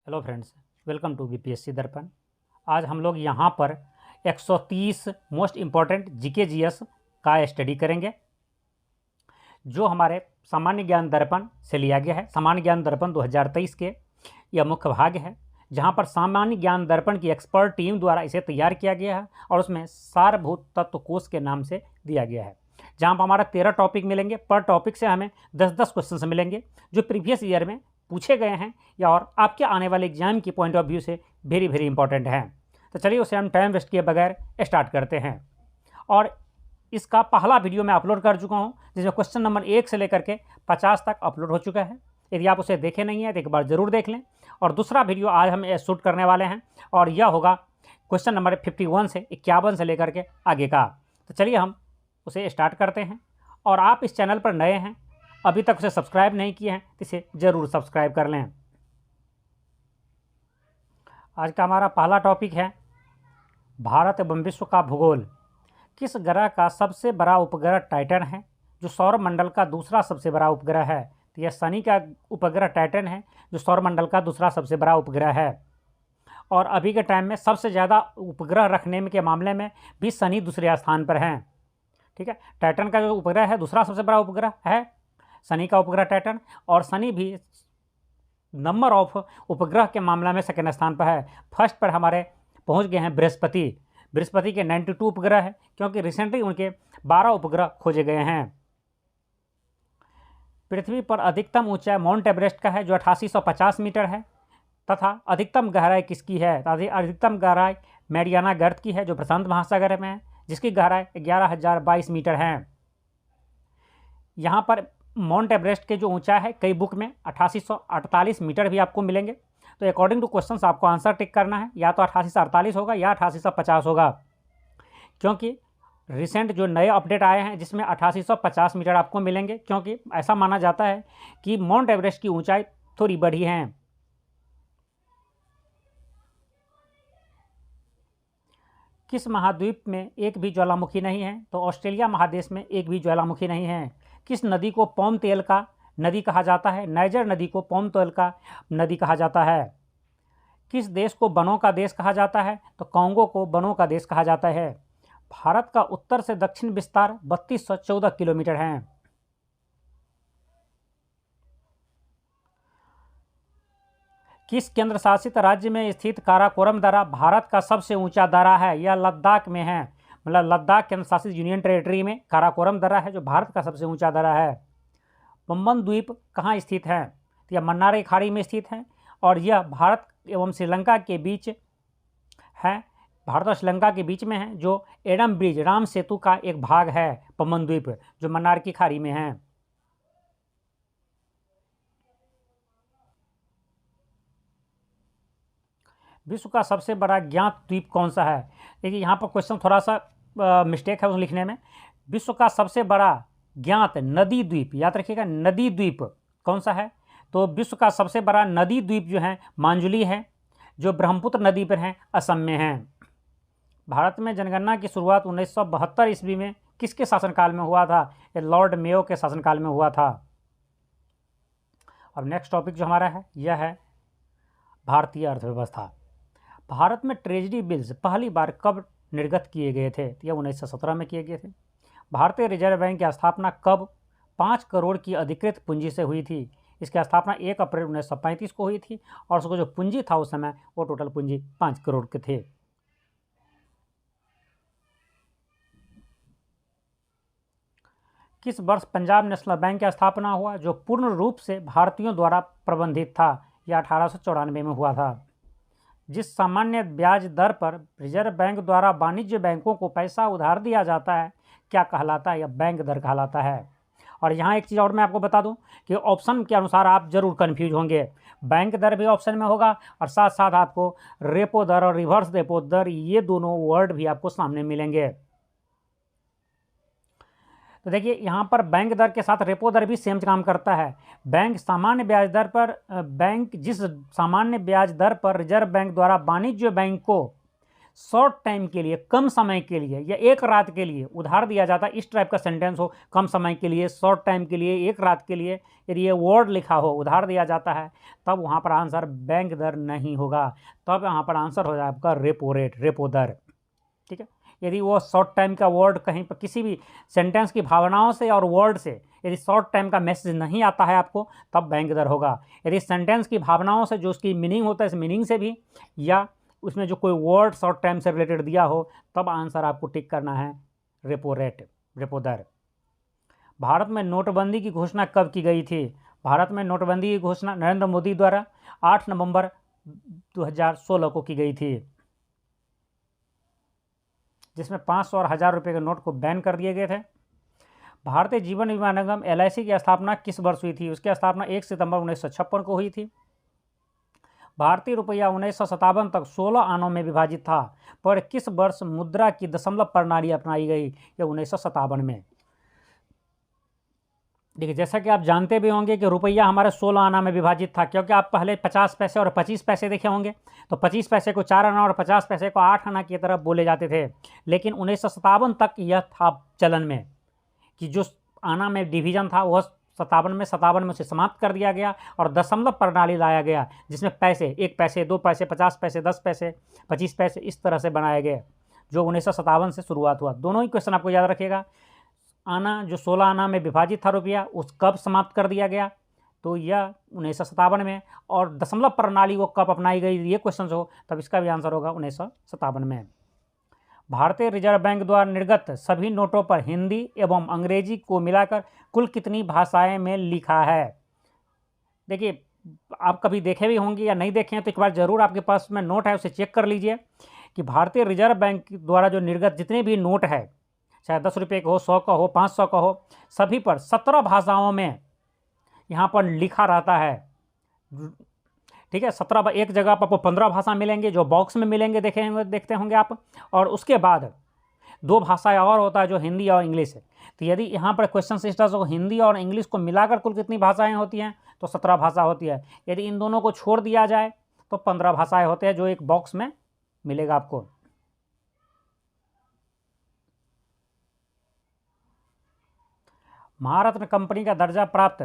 Hello friends, welcome to BPSC Darpan. आज हम लोग यहाँ पर 130 मोस्ट इम्पॉर्टेंट जीके जीएस का स्टडी करेंगे जो हमारे सामान्य ज्ञान दर्पण से लिया गया है। सामान्य ज्ञान दर्पण 2023 के यह मुख्य भाग है जहाँ पर सामान्य ज्ञान दर्पण की एक्सपर्ट टीम द्वारा इसे तैयार किया गया है और उसमें सारभूत तत्व कोश के नाम से दिया गया है, जहाँ पर हमारा 13 टॉपिक मिलेंगे। पर टॉपिक से हमें 10-10 क्वेश्चन मिलेंगे जो प्रीवियस ईयर में पूछे गए हैं या और आपके आने वाले एग्जाम की पॉइंट ऑफ व्यू से वेरी इंपॉर्टेंट हैं। तो चलिए उसे हम टाइम वेस्ट किए बगैर स्टार्ट करते हैं। और इसका पहला वीडियो मैं अपलोड कर चुका हूं जिसमें क्वेश्चन नंबर 1 से लेकर के 50 तक अपलोड हो चुका है। यदि आप उसे देखे नहीं हैं तो एक बार ज़रूर देख लें। और दूसरा वीडियो आज हम शूट करने वाले हैं और यह होगा क्वेश्चन नंबर 51 से 51 से लेकर के आगे का। तो चलिए हम उसे स्टार्ट करते हैं। और आप इस चैनल पर नए हैं, अभी तक उसे सब्सक्राइब नहीं किए हैं तो इसे ज़रूर सब्सक्राइब कर लें। आज का हमारा पहला टॉपिक है भारत एवं विश्व का भूगोल। किस ग्रह का सबसे बड़ा उपग्रह टाइटन है जो सौरमंडल का दूसरा सबसे बड़ा उपग्रह है? तो यह शनि का उपग्रह टाइटन है जो सौरमंडल का दूसरा सबसे बड़ा उपग्रह है। और अभी के टाइम में सबसे ज़्यादा उपग्रह रखने के मामले में भी शनि दूसरे स्थान पर हैं। ठीक है, टाइटन का जो उपग्रह है दूसरा सबसे बड़ा उपग्रह है शनि का उपग्रह टाइटन, और शनि भी नंबर ऑफ उपग्रह के मामले में सेकेंड स्थान पर है। फर्स्ट पर हमारे पहुंच गए हैं बृहस्पति। बृहस्पति के 92 उपग्रह है क्योंकि रिसेंटली उनके 12 उपग्रह खोजे गए हैं। पृथ्वी पर अधिकतम ऊंचाई माउंट एवरेस्ट का है जो 8850 मीटर है, तथा अधिकतम गहराई किसकी है? अधिकतम गहराई मैरियाना गर्त की है जो प्रशांत महासागर में है, जिसकी गहराई 11022 मीटर है। यहाँ पर माउंट एवरेस्ट के जो ऊंचाई है कई बुक में 8848 मीटर भी आपको मिलेंगे। तो अकॉर्डिंग टू क्वेश्चंस आपको आंसर टिक करना है, या तो 8848 होगा या 8850 होगा, क्योंकि रिसेंट जो नए अपडेट आए हैं जिसमें 8850 मीटर आपको मिलेंगे, क्योंकि ऐसा माना जाता है कि माउंट एवरेस्ट की ऊंचाई थोड़ी बढ़ी है। किस महाद्वीप में एक भी ज्वालामुखी नहीं है? तो ऑस्ट्रेलिया महादेश में एक भी ज्वालामुखी नहीं है। किस नदी को पॉम तेल का नदी कहा जाता है? नाइजर नदी को पॉम तेल का नदी कहा जाता है। किस देश को वनों का देश कहा जाता है? तो कांगो को वनों का देश कहा जाता है। भारत का उत्तर से दक्षिण विस्तार 3214 किलोमीटर है। किस केंद्र शासित राज्य में स्थित काराकोरम दर्रा भारत का सबसे ऊंचा दर्रा है? यह लद्दाख में है, मतलब लद्दाख केंद्र शासित यूनियन टेरिटरी में काराकोरम दर्रा है जो भारत का सबसे ऊंचा दर्रा है। पंबन द्वीप कहाँ स्थित है? तो यह मन्नार खाड़ी में स्थित है और यह भारत एवं श्रीलंका के बीच है, भारत और श्रीलंका के बीच में है, जो एडम ब्रिज राम सेतु का एक भाग है। पंबन द्वीप जो मन्नार की खाड़ी में है। विश्व का सबसे बड़ा ज्ञात द्वीप कौन सा है? देखिए यहाँ पर क्वेश्चन थोड़ा सा मिस्टेक है उस लिखने में। विश्व का सबसे बड़ा ज्ञात नदी द्वीप, याद रखिएगा, नदी द्वीप कौन सा है? तो विश्व का सबसे बड़ा नदी द्वीप जो है मांजुली है, जो ब्रह्मपुत्र नदी पर है, असम में है। भारत में जनगणना की शुरुआत 1972 ईस्वी में किसके शासनकाल में हुआ था? ये लॉर्ड मेयो के शासनकाल में हुआ था। अब नेक्स्ट टॉपिक जो हमारा है यह है भारतीय अर्थव्यवस्था। भारत में ट्रेजरी बिल्स पहली बार कब निर्गत किए गए थे? यह 1917 में किए गए थे। भारतीय रिजर्व बैंक की स्थापना कब 5 करोड़ की अधिकृत पूंजी से हुई थी? इसकी स्थापना 1 अप्रैल 1935 को हुई थी और उसको जो पूंजी था उस समय वो टोटल पूंजी 5 करोड़ के थे। किस वर्ष पंजाब नेशनल बैंक की स्थापना हुआ जो पूर्ण रूप से भारतीयों द्वारा प्रबंधित था? यह 1894 में हुआ था। जिस सामान्य ब्याज दर पर रिजर्व बैंक द्वारा वाणिज्य बैंकों को पैसा उधार दिया जाता है क्या कहलाता है? यह बैंक दर कहलाता है। और यहाँ एक चीज़ और मैं आपको बता दूं कि ऑप्शन के अनुसार आप जरूर कंफ्यूज होंगे। बैंक दर भी ऑप्शन में होगा और साथ साथ आपको रेपो दर और रिवर्स रेपो दर, ये दोनों वर्ड भी आपको सामने मिलेंगे। तो देखिए यहाँ पर बैंक दर के साथ रेपो दर भी सेम काम करता है। बैंक सामान्य ब्याज दर पर जिस सामान्य ब्याज दर पर रिजर्व बैंक द्वारा वाणिज्य बैंक को शॉर्ट टाइम के लिए, कम समय के लिए या एक रात के लिए उधार दिया जाता है, इस टाइप का सेंटेंस हो, कम समय के लिए, शॉर्ट टाइम के लिए, एक रात के लिए, यदि ये वर्ड लिखा हो उधार दिया जाता है, तब वहाँ पर आंसर बैंक दर नहीं होगा, तब यहाँ पर आंसर हो जाए आपका रेपो रेट, रेपो दर। ठीक है, यदि वो शॉर्ट टाइम का वर्ड कहीं पर किसी भी सेंटेंस की भावनाओं से और वर्ड से यदि शॉर्ट टाइम का मैसेज नहीं आता है आपको, तब बैंक दर होगा। यदि सेंटेंस की भावनाओं से जो उसकी मीनिंग होता है, इस मीनिंग से भी, या उसमें जो कोई वर्ड शॉर्ट टाइम से रिलेटेड दिया हो, तब आंसर आपको टिक करना है रेपो रेट, रेपो दर। भारत में नोटबंदी की घोषणा कब की गई थी? भारत में नोटबंदी की घोषणा नरेंद्र मोदी द्वारा 8 नवंबर 2016 को की गई थी, जिसमें 500 और 1000 रुपये के नोट को बैन कर दिए गए थे। भारतीय जीवन बीमा निगम LIC की स्थापना किस वर्ष हुई थी? उसकी स्थापना 1 सितंबर 1956 को हुई थी। भारतीय रुपया 1957 तक 16 आनों में विभाजित था, पर किस वर्ष मुद्रा की दशमलव प्रणाली अपनाई गई? यह 1957 में। देखिए, जैसा कि आप जानते भी होंगे कि रुपया हमारे 16 आना में विभाजित था, क्योंकि आप पहले 50 पैसे और 25 पैसे देखे होंगे, तो 25 पैसे को 4 आना और 50 पैसे को 8 आना की तरफ बोले जाते थे। लेकिन 1957 तक यह था चलन में कि जो आना में डिवीजन था वह 57 में उसे समाप्त कर दिया गया और दशमलव प्रणाली लाया गया, जिसमें पैसे 1 पैसे, 2 पैसे, 50 पैसे, 10 पैसे, 25 पैसे इस तरह से बनाए गए, जो 1957 से शुरुआत हुआ। दोनों ही क्वेश्चन आपको याद रखिएगा। आना जो 16 आना में विभाजित था रुपया, उस कब समाप्त कर दिया गया? तो यह 1957 में। और दशमलव प्रणाली वो कब अपनाई गई, ये क्वेश्चन हो, तब इसका भी आंसर होगा 1957 में। भारतीय रिजर्व बैंक द्वारा निर्गत सभी नोटों पर हिंदी एवं अंग्रेजी को मिलाकर कुल कितनी भाषाएं में लिखा है? देखिए, आप कभी देखे भी होंगे या नहीं देखे हैं, तो एक बार जरूर आपके पास में नोट है उसे चेक कर लीजिए कि भारतीय रिजर्व बैंक द्वारा जो निर्गत जितने भी नोट है, चाहे 10 रुपये का हो, 100 का हो, 500 का हो, सभी पर 17 भाषाओं में यहाँ पर लिखा रहता है। ठीक है, 17 एक जगह पर आपको 15 भाषा मिलेंगे जो बॉक्स में मिलेंगे, देखते होंगे आप। और उसके बाद 2 भाषाएं और होता है जो हिंदी और इंग्लिश है। तो यदि यहाँ पर क्वेश्चन सिस्टर्स को हिंदी और इंग्लिश को मिलाकर कुल कितनी भाषाएं होती हैं, तो 17 भाषा होती है। यदि इन दोनों को छोड़ दिया जाए तो 15 भाषाएं होते हैं, जो एक बॉक्स में मिलेगा आपको। महारत्न कंपनी का दर्जा प्राप्त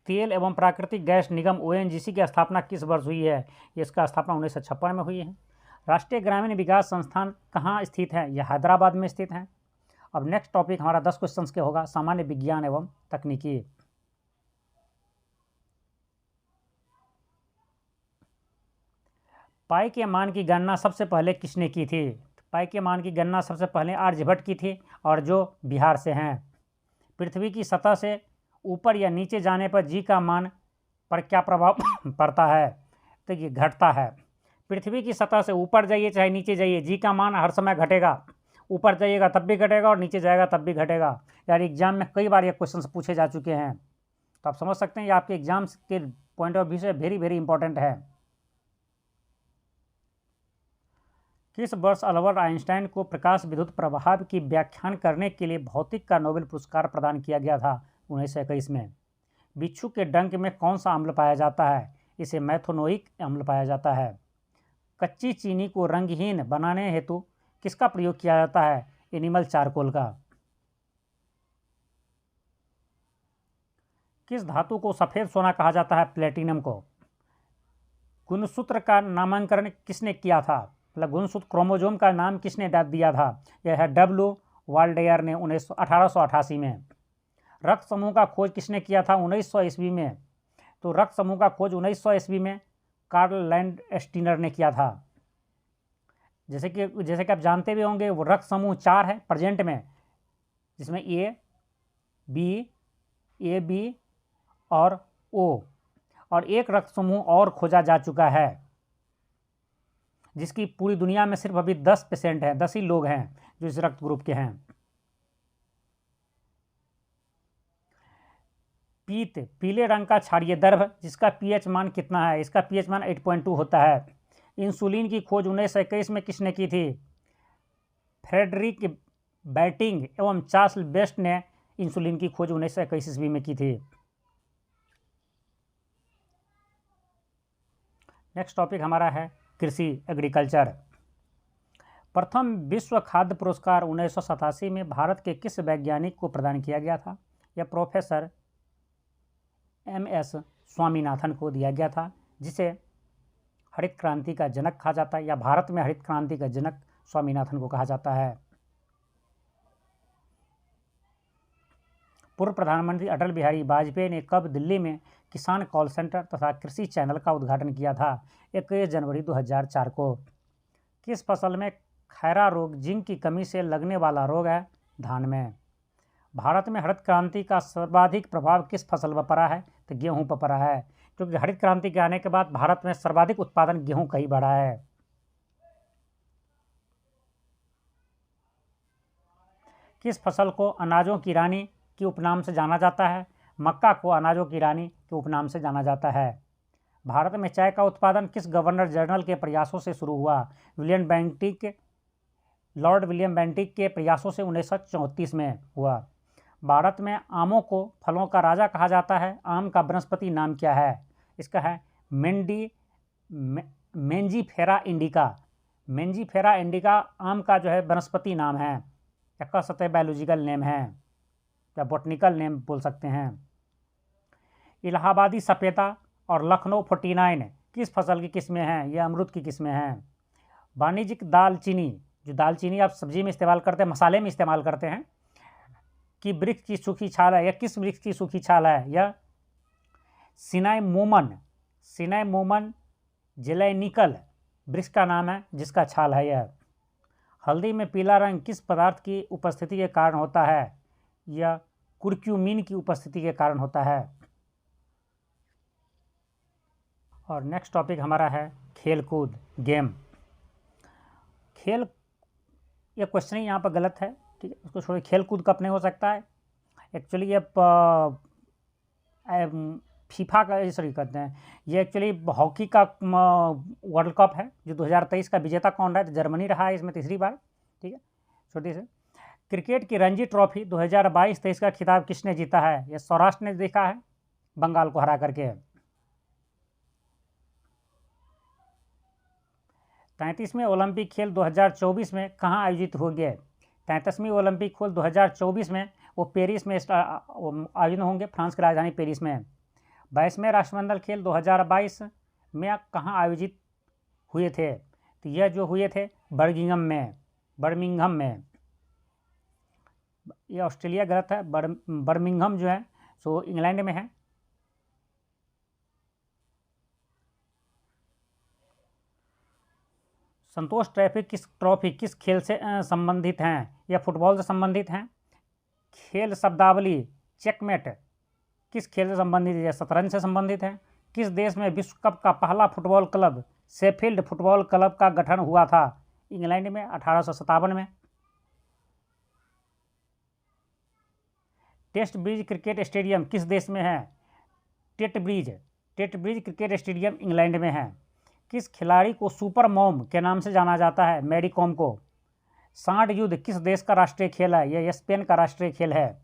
तेल एवं प्राकृतिक गैस निगम ONGC की स्थापना किस वर्ष हुई है? इसका स्थापना 1956 में हुई है। राष्ट्रीय ग्रामीण विकास संस्थान कहाँ स्थित है? यह हैदराबाद में स्थित है। अब नेक्स्ट टॉपिक हमारा 10 क्वेश्चंस के होगा, सामान्य विज्ञान एवं तकनीकी। पाई के मान की गणना सबसे पहले किसने की थी? पाई के मान की गणना सबसे पहले आर्यभट्ट की थी, और जो बिहार से हैं। पृथ्वी की सतह से ऊपर या नीचे जाने पर जी का मान पर क्या प्रभाव पड़ता है? तो ये घटता है। पृथ्वी की सतह से ऊपर जाइए चाहे नीचे जाइए, जी का मान हर समय घटेगा। ऊपर जाइएगा तब भी घटेगा और नीचे जाएगा तब भी घटेगा। यार एग्जाम में कई बार ये क्वेश्चन पूछे जा चुके हैं, तो आप समझ सकते हैं ये आपके एग्जाम्स के पॉइंट ऑफ व्यू से वेरी वेरी इंपॉर्टेंट है। किस वर्ष अल्बर्ट आइंस्टाइन को प्रकाश विद्युत प्रभाव की व्याख्यान करने के लिए भौतिक का नोबेल पुरस्कार प्रदान किया गया था? 1921 में। बिच्छू के डंक में कौन सा अम्ल पाया जाता है? इसे मैथोनोइक अम्ल पाया जाता है। कच्ची चीनी को रंगहीन बनाने हेतु किसका प्रयोग किया जाता है? एनिमल चारकोल का। किस धातु को सफ़ेद सोना कहा जाता है? प्लेटिनम को। गुणसूत्र का नामकरण किसने किया था? मतलब गुणसूत्र क्रोमोजोम का नाम किसने दिया था? यह है W वाल्डेयर ने 1888 में। रक्त समूह का खोज किसने किया था? 1900 ईस्वी में। तो रक्त समूह का खोज 1900 ईस्वी में कार्ल लैंडस्टीनर ने किया था। जैसे कि आप जानते भी होंगे, वो रक्त समूह 4 है प्रेजेंट में, जिसमें AB और O, और एक रक्त समूह और खोजा जा चुका है, जिसकी पूरी दुनिया में सिर्फ अभी 10% है, 10 ही लोग हैं जो इस रक्त ग्रुप के हैं। पीत पीले रंग का क्षारीय द्रव्य जिसका pH मान कितना है? इसका pH मान 8.2 होता है। इंसुलिन की खोज 1921 में किसने की थी? फ्रेडरिक बैटिंग एवं चार्ल्स बेस्ट ने इंसुलिन की खोज 1921 ईस्वी में की थी। नेक्स्ट टॉपिक हमारा है कृषि, एग्रीकल्चर। प्रथम विश्व खाद्य पुरस्कार 1987 में भारत के किस वैज्ञानिक को प्रदान किया गया था? यह प्रोफेसर MS स्वामीनाथन को दिया गया था, जिसे हरित क्रांति का जनक कहा जाता है, या भारत में हरित क्रांति का जनक स्वामीनाथन को कहा जाता है। पूर्व प्रधानमंत्री अटल बिहारी वाजपेयी ने कब दिल्ली में किसान कॉल सेंटर तथा कृषि चैनल का उद्घाटन किया था? 21 जनवरी 2004 को। किस फसल में खैरा रोग जिंक की कमी से लगने वाला रोग है? धान में। भारत में हरित क्रांति का सर्वाधिक प्रभाव किस फसल पर पड़ा है? तो गेहूं पर पड़ा है, क्योंकि हरित क्रांति के आने के बाद भारत में सर्वाधिक उत्पादन गेहूं का ही बढ़ा है। किस फसल को अनाजों की रानी के उपनाम से जाना जाता है? मक्का को अनाजों की रानी के उपनाम से जाना जाता है। भारत में चाय का उत्पादन किस गवर्नर जनरल के प्रयासों से शुरू हुआ? लॉर्ड विलियम बेंटिक के प्रयासों से 1934 में हुआ। भारत में आमों को फलों का राजा कहा जाता है। आम का वनस्पति नाम क्या है? इसका है मेंजीफेरा इंडिका। मेंजीफेरा इंडिका आम का जो है वनस्पति नाम है, या कह सकते हैं बायोलॉजिकल नेम है, या बॉटनिकल नेम बोल सकते हैं। इलाहाबादी सपेता और लखनऊ 49 किस फसल की किस्में हैं? यह अमरूद की किस्में हैं। वाणिज्यिक दालचीनी, जो दालचीनी आप सब्जी में इस्तेमाल करते हैं, मसाले में इस्तेमाल करते हैं, कि वृक्ष की सूखी छाल है, या किस वृक्ष की सूखी छाल है? यह सिनामोमन जेलैनिकल वृक्ष का नाम है, जिसका छाल है यह। हल्दी में पीला रंग किस पदार्थ की उपस्थिति के कारण होता है? यह कुर्क्यूमिन की उपस्थिति के कारण होता है। और नेक्स्ट टॉपिक हमारा है खेलकूद, गेम। यह क्वेश्चन ही यहाँ पर गलत है, ठीक है, उसको छोड़िए। खेलकूद कप नहीं हो सकता है। एक्चुअली ये फीफा का सॉरी कहते हैं, ये एक्चुअली हॉकी का वर्ल्ड कप है, जो 2023 का विजेता कौन रहा है? तो जर्मनी रहा है इसमें तीसरी बार, ठीक है। छोटी से क्रिकेट की रणजी ट्रॉफी 2022-23 का खिताब किसने जीता है? यह सौराष्ट्र ने देखा है, बंगाल को हरा करके। 33वें ओलंपिक खेल 2024 में कहाँ आयोजित हो गए? 33वीं ओलंपिक खेल 2024 में वो पेरिस में आयोजित होंगे, फ्रांस की राजधानी पेरिस में। 22वें राष्ट्रमंडल खेल 2022 में कहाँ आयोजित हुए थे? तो यह जो हुए थे बर्मिंघम में। ये ऑस्ट्रेलिया गलत है, बर्मिंघम जो है सो इंग्लैंड में है। संतोष ट्रॉफी किस खेल से संबंधित हैं? यह फुटबॉल से संबंधित हैं। खेल शब्दावली चेकमेट किस खेल से संबंधित है? शतरंज से संबंधित है। किस देश में विश्व कप का पहला football club Sheffield football club का गठन हुआ था? इंग्लैंड में 1857 में। टेस्ट ब्रिज क्रिकेट स्टेडियम किस देश में है? टेट ब्रिज क्रिकेट स्टेडियम इंग्लैंड में है। किस खिलाड़ी को सुपर मॉम के नाम से जाना जाता है? मैरी कॉम को। सांड युद्ध किस देश का राष्ट्रीय खेल है? यह स्पेन का राष्ट्रीय खेल है।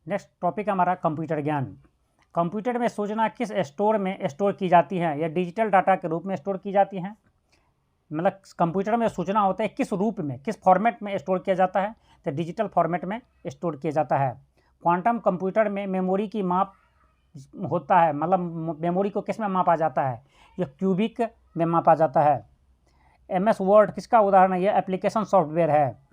नेक्स्ट टॉपिक हमारा कंप्यूटर ज्ञान। कंप्यूटर में सूचना किस स्टोर में स्टोर की जाती है? यह डिजिटल डाटा के रूप में स्टोर की जाती हैं। मतलब कंप्यूटर में सूचना होता है किस रूप में, किस फॉर्मेट में स्टोर किया जाता है? तो डिजिटल फॉर्मेट में स्टोर किया जाता है। क्वांटम कंप्यूटर में मेमोरी की माप होता है, मतलब मेमोरी को किस में मापा जाता है? यह क्यूबिक में मापा जाता है। MS वर्ड किसका उदाहरण है? यह एप्लीकेशन सॉफ्टवेयर है।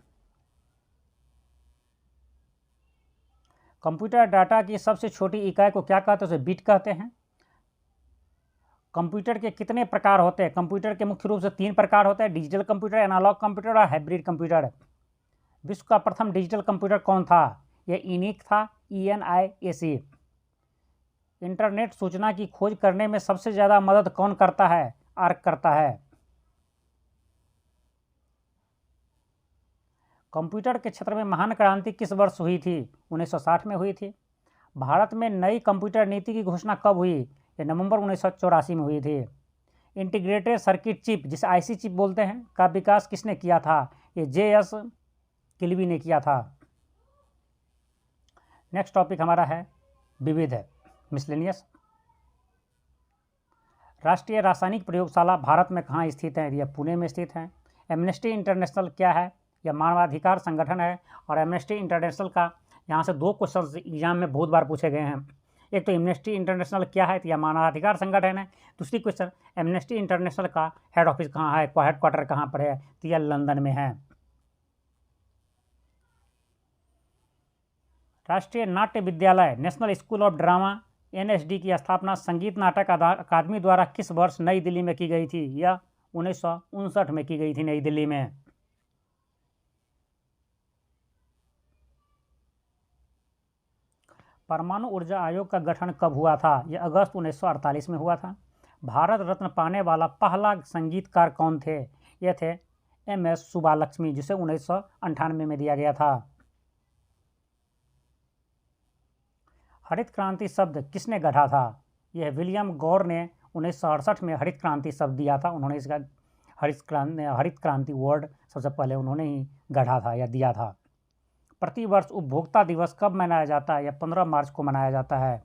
कंप्यूटर डाटा की सबसे छोटी इकाई को क्या कहते हैं? उसे बिट कहते हैं। कंप्यूटर के कितने प्रकार होते हैं? कंप्यूटर के मुख्य रूप से 3 प्रकार होते हैं, डिजिटल कंप्यूटर, एनालॉग कंप्यूटर और हाइब्रिड कंप्यूटर। विश्व का प्रथम डिजिटल कंप्यूटर कौन था? यह ENIAC था, ENIAC। इंटरनेट सूचना की खोज करने में सबसे ज़्यादा मदद कौन करता है? आर्क करता है। कंप्यूटर के क्षेत्र में महान क्रांति किस वर्ष हुई थी? 1960 में हुई थी। भारत में नई कंप्यूटर नीति की घोषणा कब हुई? ये नवंबर 1984 में हुई थी। इंटीग्रेटेड सर्किट चिप, जिसे IC चिप बोलते हैं, का विकास किसने किया था? ये JS किल्बी ने किया था। नेक्स्ट टॉपिक हमारा है विविध, मिसलेनियस। राष्ट्रीय रासायनिक प्रयोगशाला भारत में कहाँ स्थित है? यह पुणे में स्थित है। एमनेस्टी इंटरनेशनल क्या है? यह मानवाधिकार संगठन है। और एमनेस्टी इंटरनेशनल का यहाँ से 2 क्वेश्चन एग्जाम में बहुत बार पूछे गए हैं। एक तो एमनेस्टी इंटरनेशनल क्या है, तो यह मानवाधिकार संगठन है। दूसरी क्वेश्चन, एमनेस्टी इंटरनेशनल का हेड ऑफिस कहाँ है, हेडक्वार्टर कहाँ पर है, तो यह लंदन में है। राष्ट्रीय नाट्य विद्यालय national school of drama NSD की स्थापना संगीत नाटक अकादमी द्वारा किस वर्ष नई दिल्ली में की गई थी? यह 1959 में की गई थी नई दिल्ली में। परमाणु ऊर्जा आयोग का गठन कब हुआ था? यह अगस्त 1948 में हुआ था। भारत रत्न पाने वाला पहला संगीतकार कौन थे? ये थे MS सुब्बालक्ष्मी, जिसे 1998 में दिया गया था। हरित क्रांति शब्द किसने गढ़ा था? यह विलियम गौर ने 1968 में हरित क्रांति शब्द दिया था। उन्होंने इसका हरित क्रांति वर्ड सबसे पहले उन्होंने ही गढ़ा था या दिया था। प्रतिवर्ष उपभोक्ता दिवस कब मनाया जाता है? यह 15 मार्च को मनाया जाता है।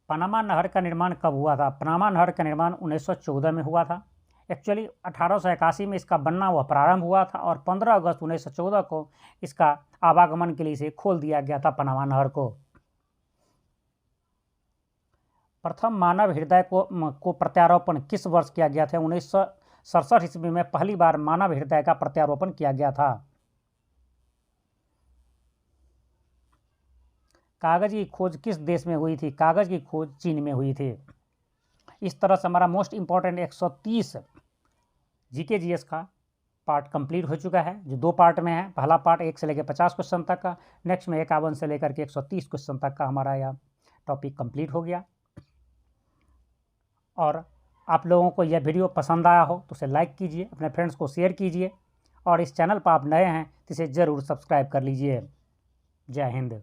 पनामा नहर का निर्माण कब हुआ था? पनामा नहर का निर्माण 1914 में हुआ था। एक्चुअली 1881 में इसका बनना वह प्रारंभ हुआ था और 15 अगस्त 1914 को इसका आवागमन के लिए इसे खोल दिया गया था पनामा नहर को। प्रथम मानव हृदय को प्रत्यारोपण किस वर्ष किया गया था? 1967 ईस्वी में पहली बार मानव हृदय का प्रत्यारोपण किया गया था। कागज की खोज किस देश में हुई थी? कागज की खोज चीन में हुई थी। इस तरह से हमारा मोस्ट इंपॉर्टेंट 130 GK GS का पार्ट कंप्लीट हो चुका है, जो 2 पार्ट में है। पहला पार्ट 1 से लेकर 50 क्वेश्चन तक का, नेक्स्ट में 51 से लेकर के 130 क्वेश्चन तक का हमारा यह टॉपिक कंप्लीट हो गया। और आप लोगों को यह वीडियो पसंद आया हो तो उसे लाइक कीजिए, अपने फ्रेंड्स को शेयर कीजिए, और इस चैनल पर आप नए हैं तो इसे ज़रूर सब्सक्राइब कर लीजिए। जय हिंद।